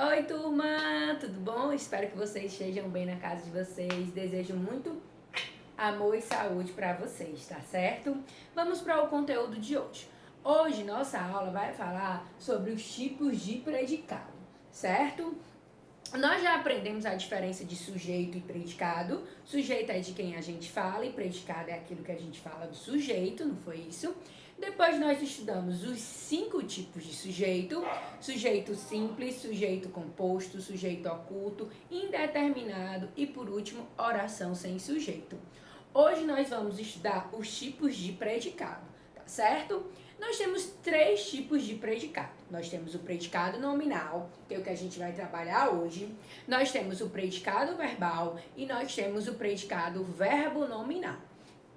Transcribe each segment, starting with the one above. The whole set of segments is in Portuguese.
Oi, turma! Tudo bom? Espero que vocês estejam bem na casa de vocês. Desejo muito amor e saúde para vocês, tá certo? Vamos para o conteúdo de hoje. Hoje, nossa aula vai falar sobre os tipos de predicado, certo? Nós já aprendemos a diferença de sujeito e predicado. Sujeito é de quem a gente fala e predicado é aquilo que a gente fala do sujeito, não foi isso? Depois nós estudamos os 5 tipos de sujeito: sujeito simples, sujeito composto, sujeito oculto, indeterminado e, por último, oração sem sujeito. Hoje nós vamos estudar os tipos de predicado, tá certo? Nós temos 3 tipos de predicado. Nós temos o predicado nominal, que é o que a gente vai trabalhar hoje. Nós temos o predicado verbal e nós temos o predicado verbo nominal.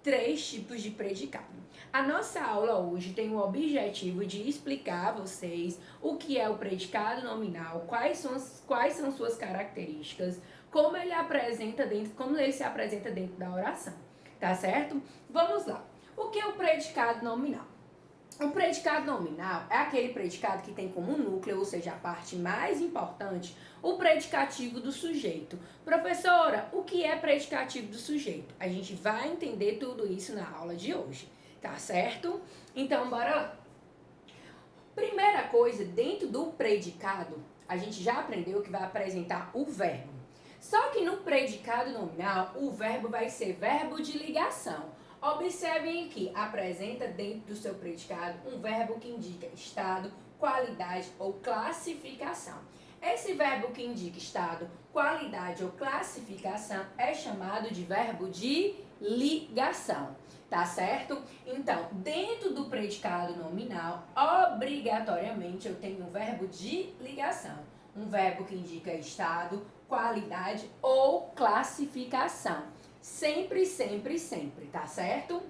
3 tipos de predicado. A nossa aula hoje tem o objetivo de explicar a vocês o que é o predicado nominal, quais são suas características, como ele se apresenta dentro da oração, tá certo? Vamos lá. O que é o predicado nominal? O predicado nominal é aquele predicado que tem como núcleo, ou seja, a parte mais importante, o predicativo do sujeito. Professora, o que é predicativo do sujeito? A gente vai entender tudo isso na aula de hoje, tá certo? Então, bora lá. Primeira coisa, dentro do predicado, a gente já aprendeu que vai apresentar o verbo. Só que no predicado nominal, o verbo vai ser verbo de ligação. Observem que apresenta dentro do seu predicado um verbo que indica estado, qualidade ou classificação. Esse verbo que indica estado, qualidade ou classificação é chamado de verbo de ligação, tá certo? Então, dentro do predicado nominal, obrigatoriamente eu tenho um verbo de ligação, um verbo que indica estado, qualidade ou classificação. Sempre, sempre, sempre, tá certo?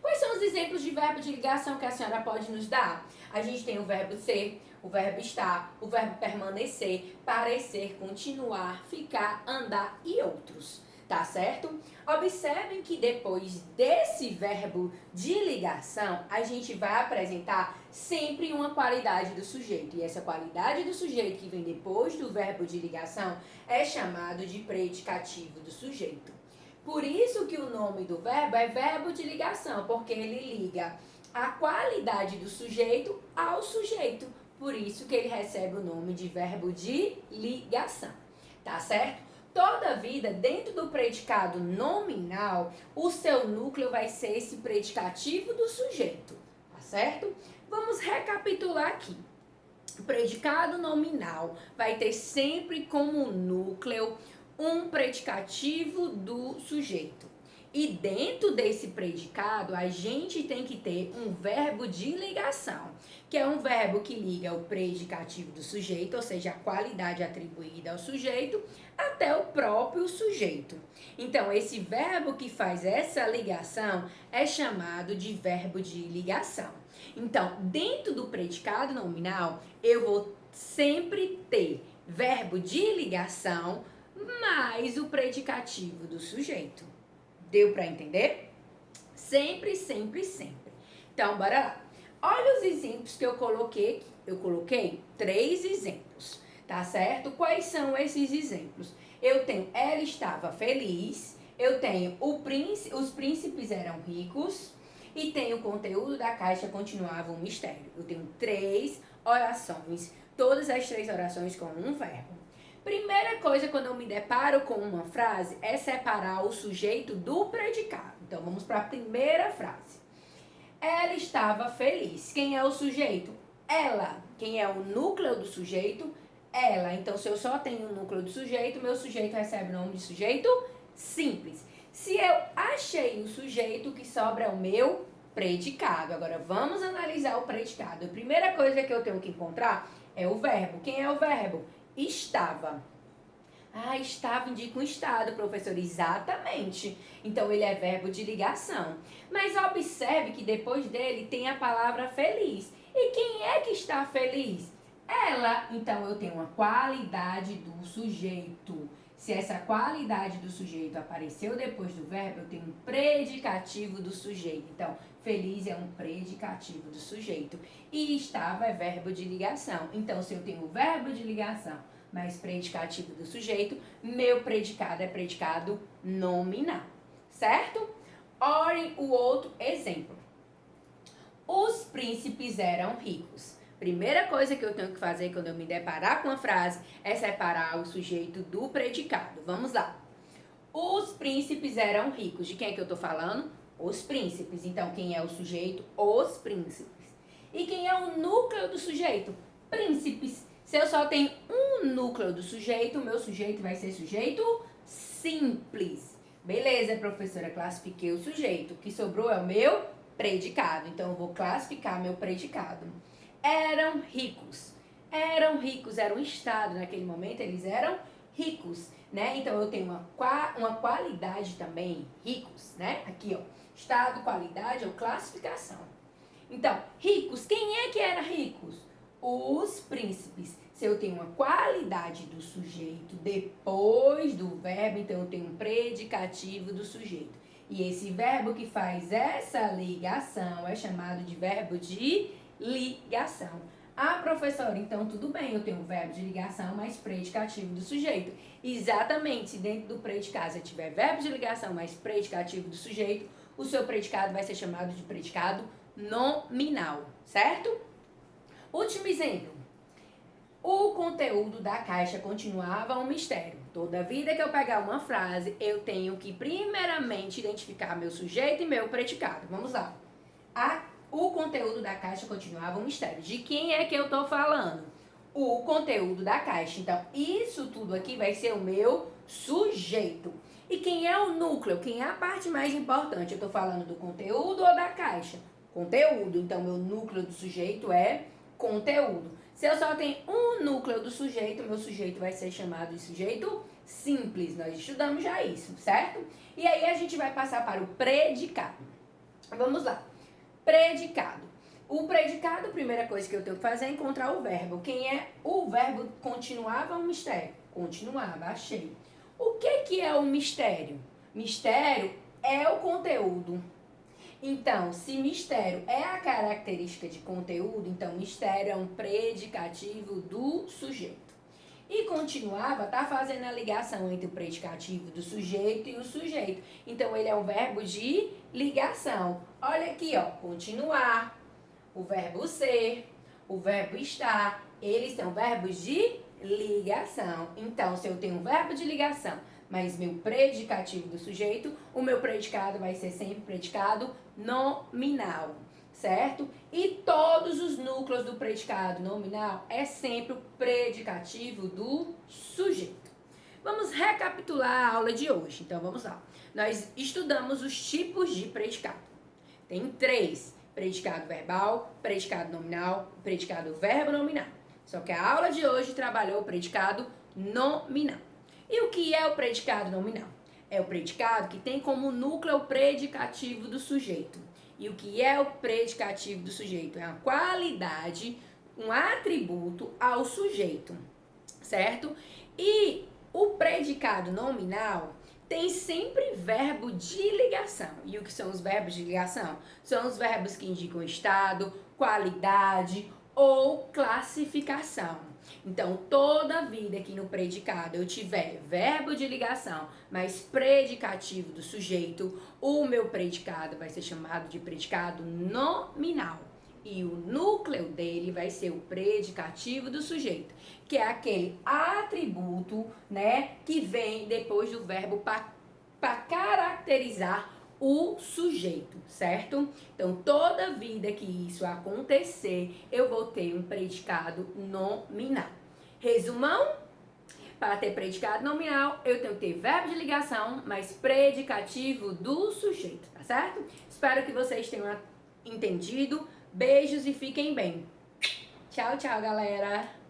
Quais são os exemplos de verbo de ligação que a senhora pode nos dar? A gente tem o verbo ser, o verbo estar, o verbo permanecer, parecer, continuar, ficar, andar e outros, tá certo? Observem que depois desse verbo de ligação, a gente vai apresentar sempre uma qualidade do sujeito. E essa qualidade do sujeito que vem depois do verbo de ligação é chamado de predicativo do sujeito. Por isso que o nome do verbo é verbo de ligação, porque ele liga a qualidade do sujeito ao sujeito. Por isso que ele recebe o nome de verbo de ligação, tá certo? Toda vida, dentro do predicado nominal, o seu núcleo vai ser esse predicativo do sujeito, tá certo? Vamos recapitular aqui. O predicado nominal vai ter sempre como núcleo um predicativo do sujeito. E dentro desse predicado, a gente tem que ter um verbo de ligação, que é um verbo que liga o predicativo do sujeito, ou seja, a qualidade atribuída ao sujeito, até o próprio sujeito. Então, esse verbo que faz essa ligação é chamado de verbo de ligação. Então, dentro do predicado nominal, eu vou sempre ter verbo de ligação mais o predicativo do sujeito. Deu para entender? Sempre, sempre, sempre. Então, bora lá. Olha os exemplos que eu coloquei aqui. Eu coloquei 3 exemplos, tá certo? Quais são esses exemplos? Eu tenho ela estava feliz, eu tenho os príncipes eram ricos e tenho o conteúdo da caixa continuava um mistério. Eu tenho 3 orações, todas as 3 orações com um verbo. Primeira coisa quando eu me deparo com uma frase é separar o sujeito do predicado. Então vamos para a primeira frase. Ela estava feliz. Quem é o sujeito? Ela. Quem é o núcleo do sujeito? Ela. Então se eu só tenho o núcleo do sujeito, meu sujeito recebe o nome de sujeito simples. Se eu achei o sujeito, o que sobra é o meu predicado. Agora vamos analisar o predicado. A primeira coisa que eu tenho que encontrar é o verbo. Quem é o verbo? Estava. Ah, estava indica um estado, professor. Exatamente. Então, ele é verbo de ligação. Mas observe que depois dele tem a palavra feliz. E quem é que está feliz? Ela. Então, eu tenho uma qualidade do sujeito. Se essa qualidade do sujeito apareceu depois do verbo, eu tenho um predicativo do sujeito. Então, feliz é um predicativo do sujeito. E estava é verbo de ligação. Então, se eu tenho o verbo de ligação mais predicativo do sujeito, meu predicado é predicado nominal. Certo? Olhem o outro exemplo. Os príncipes eram ricos. Primeira coisa que eu tenho que fazer quando eu me deparar com uma frase é separar o sujeito do predicado. Vamos lá. Os príncipes eram ricos. De quem é que eu estou falando? Os príncipes. Então, quem é o sujeito? Os príncipes. E quem é o núcleo do sujeito? Príncipes. Se eu só tenho um núcleo do sujeito, o meu sujeito vai ser sujeito simples. Beleza, professora, classifiquei o sujeito. O que sobrou é o meu predicado. Então, eu vou classificar meu predicado. Eram ricos. Eram ricos, era um estado. Naquele momento, eles eram ricos, né? Então, eu tenho uma qualidade também, ricos, né? Aqui, ó, estado, qualidade ou classificação. Então, ricos, quem é que era ricos? Os príncipes. Se eu tenho uma qualidade do sujeito depois do verbo, então eu tenho um predicativo do sujeito. E esse verbo que faz essa ligação é chamado de verbo de ligação. Ah, professora, então tudo bem, eu tenho um verbo de ligação mais predicativo do sujeito. Exatamente, se dentro do predicado você tiver verbo de ligação mais predicativo do sujeito, o seu predicado vai ser chamado de predicado nominal, certo? Último exemplo. O conteúdo da caixa continuava um mistério. Toda vida que eu pegar uma frase, eu tenho que primeiramente identificar meu sujeito e meu predicado. Vamos lá. O conteúdo da caixa continuava um mistério. De quem é que eu estou falando? O conteúdo da caixa. Então, isso tudo aqui vai ser o meu sujeito. E quem é o núcleo? Quem é a parte mais importante? Eu estou falando do conteúdo ou da caixa? Conteúdo. Então, meu núcleo do sujeito é conteúdo. Se eu só tenho um núcleo do sujeito, meu sujeito vai ser chamado de sujeito simples. Nós estudamos já isso, certo? E aí, a gente vai passar para o predicado. Vamos lá. Predicado. O predicado, a primeira coisa que eu tenho que fazer é encontrar o verbo. Quem é o verbo? Continuava um mistério. Continuava, achei. O que é o mistério? Mistério é o conteúdo. Então, se mistério é a característica de conteúdo, então mistério é um predicativo do sujeito. E continuava, tá fazendo a ligação entre o predicativo do sujeito e o sujeito. Então, ele é um verbo de ligação. Olha aqui, ó, continuar, o verbo ser, o verbo estar, eles são verbos de ligação. Então, se eu tenho um verbo de ligação, mas meu predicativo do sujeito, o meu predicado vai ser sempre predicado nominal, certo? E todos os núcleos do predicado nominal é sempre o predicativo do sujeito. Vamos recapitular a aula de hoje. Então, vamos lá. Nós estudamos os tipos de predicado. Tem 3. Predicado verbal, predicado nominal, predicado verbo nominal. Só que a aula de hoje trabalhou o predicado nominal. E o que é o predicado nominal? É o predicado que tem como núcleo o predicativo do sujeito. E o que é o predicativo do sujeito? É uma qualidade, um atributo ao sujeito, certo? E o predicado nominal tem sempre verbo de ligação. E o que são os verbos de ligação? São os verbos que indicam estado, qualidade ou classificação. Então, toda vida que no predicado eu tiver verbo de ligação, mas predicativo do sujeito, o meu predicado vai ser chamado de predicado nominal. E o núcleo dele vai ser o predicativo do sujeito, que é aquele atributo, né, que vem depois do verbo para caracterizar o sujeito, certo? Então, toda vida que isso acontecer, eu vou ter um predicado nominal. Resumão, para ter predicado nominal, eu tenho que ter verbo de ligação, mas predicativo do sujeito, tá certo? Espero que vocês tenham entendido. Beijos e fiquem bem. Tchau, tchau, galera!